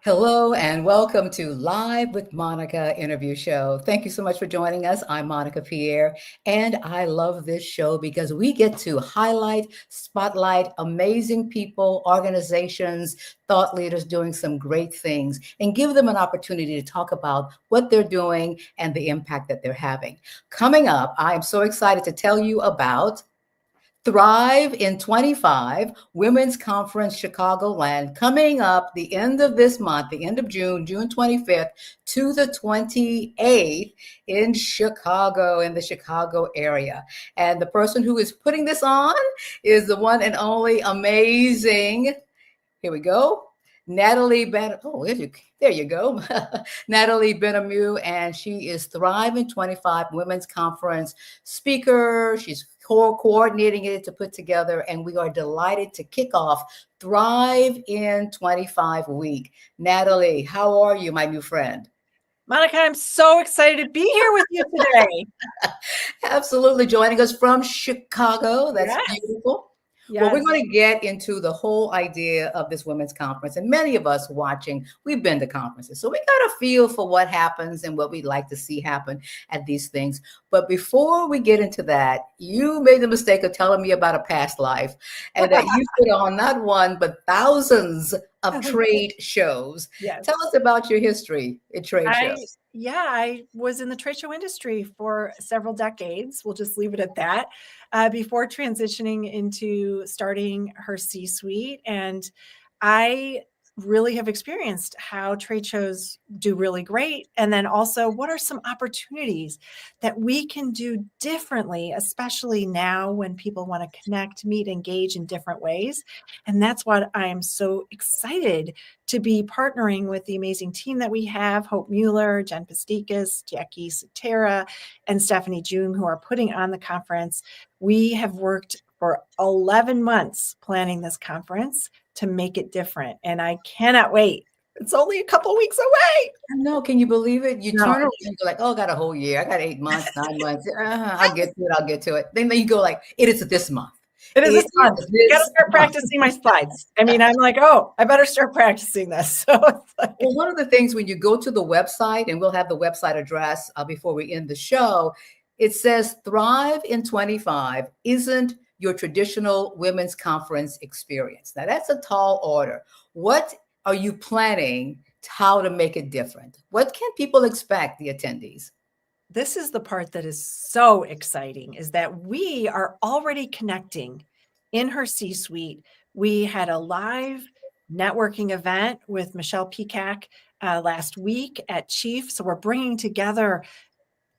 Hello and welcome to Live with Monica interview show. Thank you so much for joining us. I'm Monica Pierre, and I love this show because we get to highlight, spotlight amazing people, organizations, thought leaders doing some great things, and give them an opportunity to talk about what they're doing and the impact that they're having. Coming up, I am so excited to tell you about Thrive in 25 Women's Conference Chicagoland coming up the end of this month, the end of June, June 25th to the 28th in Chicago, in the Chicago area. And the person who is putting this on is the one and only amazing, here we go, Natalie Ben. Oh, there you go. Natalie Benamu, and she is Thrive in 25 Women's Conference speaker. She's coordinating it to put together, and we are delighted to kick off Thrive in 25 week. Natalie, how are you, my new friend? Monica, I'm so excited to be here with you today. Absolutely, joining us from Chicago. That's Yes. beautiful. Yes. Well, we're going to get into the whole idea of this women's conference. And many of us watching, we've been to conferences. So we got a feel for what happens and what we'd like to see happen at these things. But before we get into that, you made the mistake of telling me about a past life and that you put on not one, but thousands of trade shows. Yes. Tell us about your history in trade shows. I was in the trade show industry for several decades. We'll just leave it at that. Before transitioning into starting her C-suite. And I really have experienced how trade shows do really great. And then also, what are some opportunities that we can do differently, especially now when people want to connect, meet, engage in different ways. And that's what I am so excited to be partnering with the amazing team that we have, Hope Mueller, Jen Pastikas, Jackie Satera, and Stephanie June, who are putting on the conference. We have worked for 11 months planning this conference to make it different. And I cannot wait. It's only a couple weeks away. I know. Can you believe it? You No. turn around and you're like, oh, I got a whole year. I got 8 months, 9 months. I'll get to it. I'll get to it. Then you go like, it is this month. It is this month. I got to start practicing my slides. I mean, I'm like, oh, I better start practicing this. So it's like, well, one of the things when you go to the website, and we'll have the website address before we end the show, it says Thrive in 25 isn't your traditional women's conference experience. Now, that's a tall order. What are you planning how to make it different? What can people expect, the attendees? This is the part that is so exciting, is that we are already connecting in her C-suite. We had a live networking event with Michelle Peacock last week at Chief. So we're bringing together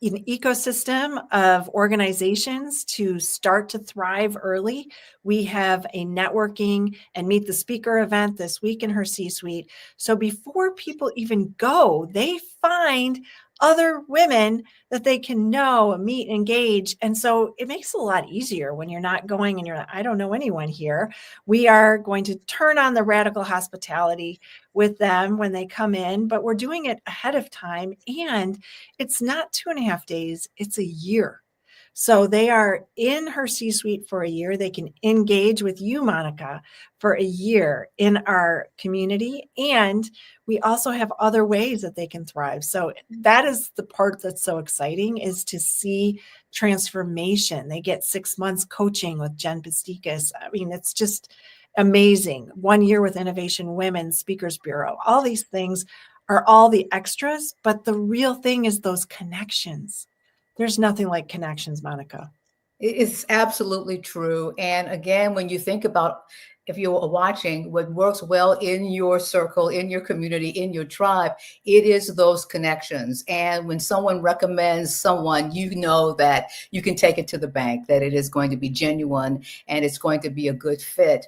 an ecosystem of organizations to start to thrive early. We have a networking and meet the speaker event this week in her C-suite. So before people even go, they find other women that they can know, meet, engage. And so it makes it a lot easier when you're not going and you're like, I don't know anyone here. We are going to turn on the radical hospitality with them when they come in, but we're doing it ahead of time. And it's not 2.5 days, it's a year. So they are in her C-suite for a year. They can engage with you, Monica, for a year in our community. And we also have other ways that they can thrive. So that is the part that's so exciting, is to see transformation. They get 6 months coaching with Jen Pastikas. I mean, it's just amazing. 1 year with Innovation Women, Speakers Bureau. All these things are all the extras, but the real thing is those connections. There's nothing like connections, Monica. It's absolutely true. And again, when you think about, if you're watching, what works well in your circle, in your community, in your tribe, it is those connections. And when someone recommends someone, you know that you can take it to the bank, that it is going to be genuine and it's going to be a good fit.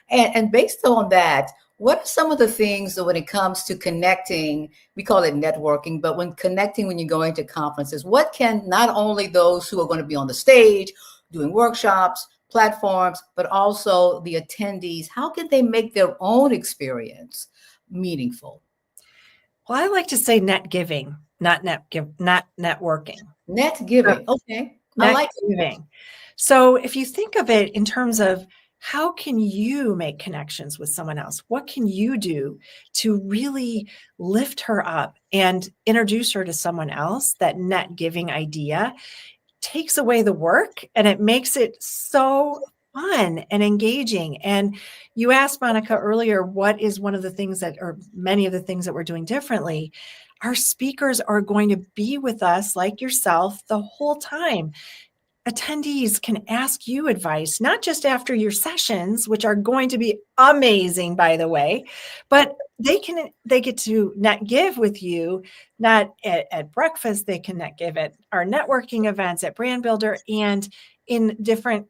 And based on that, what are some of the things that when it comes to connecting, we call it networking, but when connecting, when you're going to conferences, what can not only those who are going to be on the stage doing workshops, platforms, but also the attendees, how can they make their own experience meaningful? Well, I like to say net giving, not networking. Net giving. Okay. Net giving. So if you think of it in terms of how can you make connections with someone else? What can you do to really lift her up and introduce her to someone else? That net giving idea takes away the work and it makes it so fun and engaging. And you asked Monica earlier, what is one of the things that, or many of the things that we're doing differently? Our speakers are going to be with us, like yourself, the whole time. Attendees can ask you advice, not just after your sessions, which are going to be amazing, by the way, but they get to net give with you, not at breakfast. They can net give at our networking events, at Brand Builder, and in different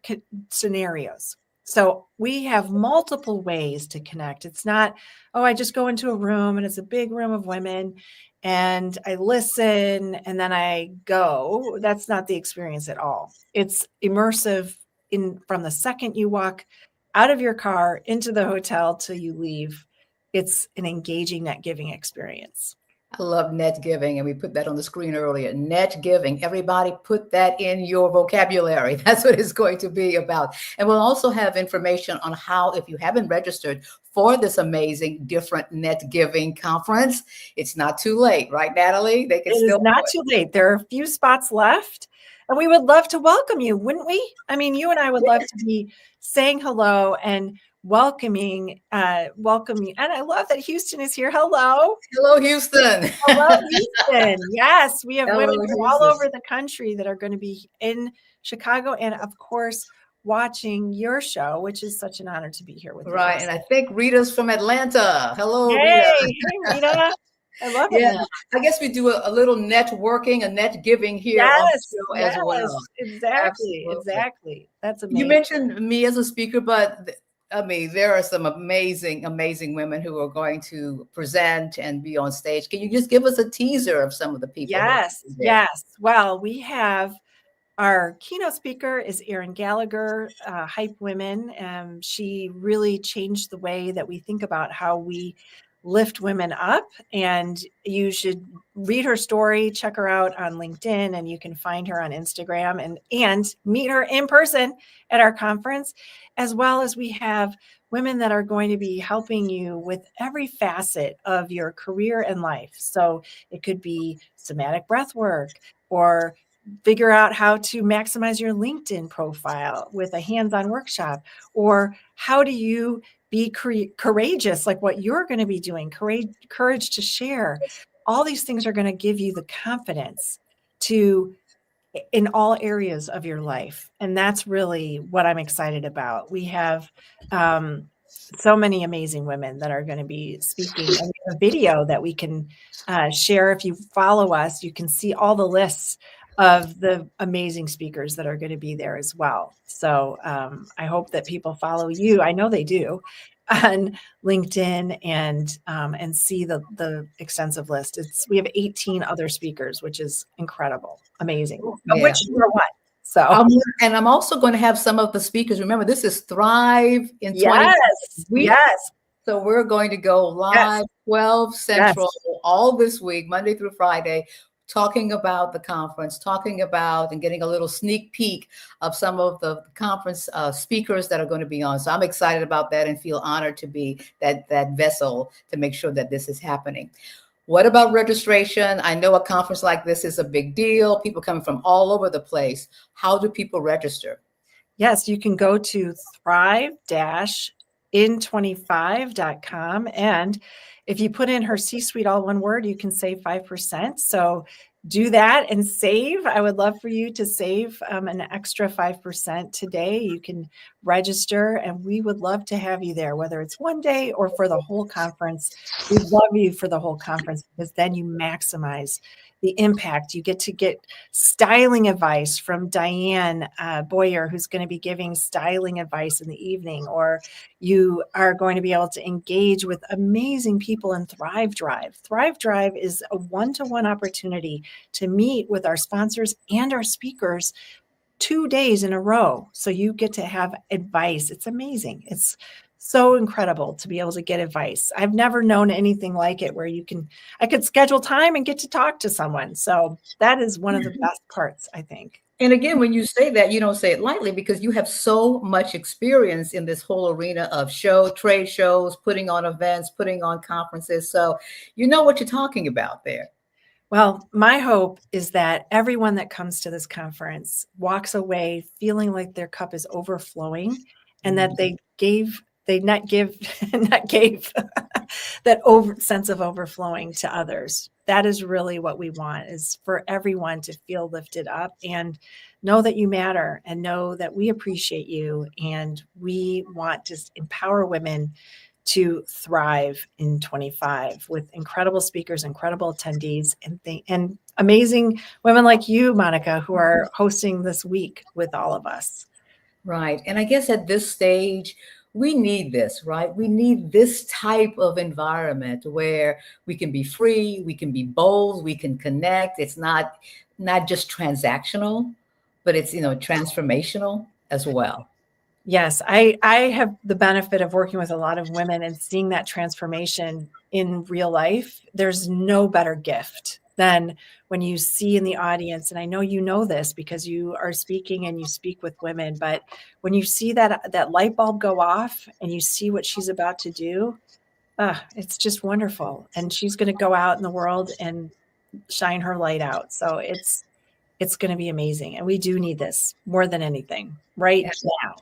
scenarios. So we have multiple ways to connect. It's not, oh, I just go into a room and it's a big room of women and I listen and then I go. That's not the experience at all. It's immersive from the second you walk out of your car into the hotel till you leave. It's an engaging net giving experience. I love net giving, and we put that on the screen earlier. Net giving. Everybody put that in your vocabulary. That's what it's going to be about. And we'll also have information on how, if you haven't registered for this amazing different net giving conference, it's not too late, right, Natalie? They can It is not too late. There are a few spots left, and we would love to welcome you, wouldn't we? I mean, you and I would love to be saying hello and welcoming you. And I love that Houston is here. Hello. Hello, Houston. Hello, Houston. Yes, we have Hello, women from Houston. all over the country that are going to be in Chicago and, of course, watching your show, which is such an honor to be here with you. Right. And I think Rita's from Atlanta. Hello, Hey, Rita. hey, Rita. I love it. Yeah, I guess we do a little networking, a net giving here on the show as well. Exactly. Absolutely. Exactly. That's amazing. You mentioned me as a speaker, but I mean, there are some amazing, amazing women who are going to present and be on stage. Can you just give us a teaser of some of the people? Yes. Yes. Well, we have our keynote speaker is Erin Gallagher, Hype Women. She really changed the way that we think about how we lift women up, and you should read her story, check her out on LinkedIn, and you can find her on Instagram and meet her in person at our conference, as well as we have women that are going to be helping you with every facet of your career and life. So it could be somatic breath work, or figure out how to maximize your LinkedIn profile with a hands-on workshop, or how do you be courageous, like what you're going to be doing, courage to share. All these things are going to give you the confidence in all areas of your life. And that's really what I'm excited about. We have so many amazing women that are going to be speaking. And we have a video that we can share. If you follow us, you can see all the lists of the amazing speakers that are going to be there as well. So I hope that people follow you. I know they do on LinkedIn and see the extensive list. We have 18 other speakers, which is incredible, amazing. Yeah. Of which you're one. So and I'm also going to have some of the speakers. Remember, this is Thrive in 20. Yes. So we're going to go live 12 Central all this week, Monday through Friday, talking about the conference, talking about and getting a little sneak peek of some of the conference speakers that are going to be on. So I'm excited about that and feel honored to be that vessel to make sure that this is happening. What about registration? I know a conference like this is a big deal. People coming from all over the place. How do people register? Yes, you can go to thrive-in25.com. And if you put in her C-suite, all one word, you can save 5%. So do that and save. I would love for you to save an extra 5% today. You can register, and we would love to have you there, whether it's one day or for the whole conference. We love you for the whole conference, because then you maximize the impact. You get to get styling advice from Diane Boyer, who's going to be giving styling advice in the evening, or you are going to be able to engage with amazing people in Thrive Drive. Thrive Drive is a one-to-one opportunity to meet with our sponsors and our speakers 2 days in a row. So you get to have advice. It's amazing. It's so incredible to be able to get advice. I've never known anything like it, where I could schedule time and get to talk to someone. So that is one of the best parts, I think. And again, when you say that, you don't say it lightly because you have so much experience in this whole arena of trade shows, putting on events, putting on conferences. So you know what you're talking about there. Well, my hope is that everyone that comes to this conference walks away feeling like their cup is overflowing and that they not give, not gave that sense of overflowing to others. That is really what we want, is for everyone to feel lifted up and know that you matter and know that we appreciate you. And we want to empower women to thrive in 25 with incredible speakers, incredible attendees, and amazing women like you, Monica, who are hosting this week with all of us. Right. And I guess at this stage, we need this, right? We need this type of environment where we can be free, we can be bold, we can connect. It's not just transactional, but it's, transformational as well. Yes, I have the benefit of working with a lot of women and seeing that transformation in real life. There's no better gift than when you see in the audience, and I know you know this because you are speaking and you speak with women, but when you see that light bulb go off and you see what she's about to do, it's just wonderful. And she's going to go out in the world and shine her light out. So it's going to be amazing. And we do need this more than anything right now.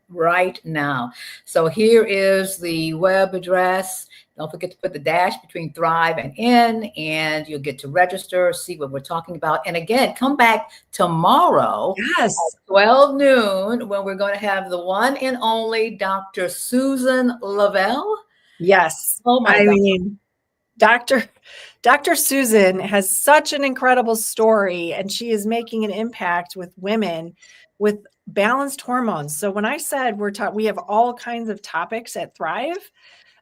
Right now. So here is the web address. Don't forget to put the dash between Thrive and N, and you'll get to register, see what we're talking about. And again, come back tomorrow Yes. at 12 noon when we're going to have the one and only Dr. Susan Lavelle. Yes. Oh my God. mean, Dr. Susan has such an incredible story, and she is making an impact with women with balanced hormones. So when I said we have all kinds of topics at Thrive,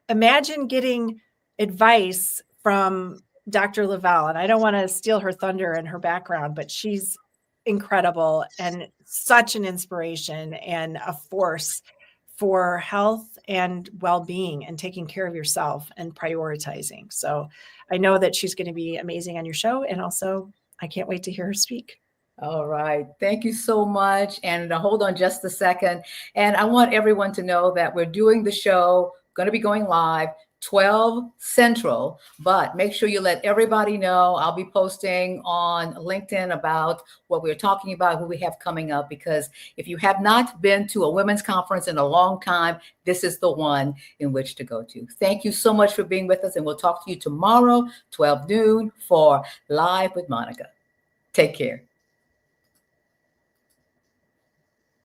imagine getting advice from Dr. Lavelle. And I don't want to steal her thunder and her background, but she's incredible and such an inspiration and a force for health and well-being and taking care of yourself and prioritizing. So I know that she's going to be amazing on your show. And also, I can't wait to hear her speak. All right. Thank you so much. And hold on just a second. And I want everyone to know that we're doing the show, going to be going live 12 Central, but make sure you let everybody know. I'll be posting on LinkedIn about what we're talking about, who we have coming up, because if you have not been to a women's conference in a long time, this is the one in which to go to. Thank you so much for being with us, and we'll talk to you tomorrow, 12 noon, for Live with Monica. Take care.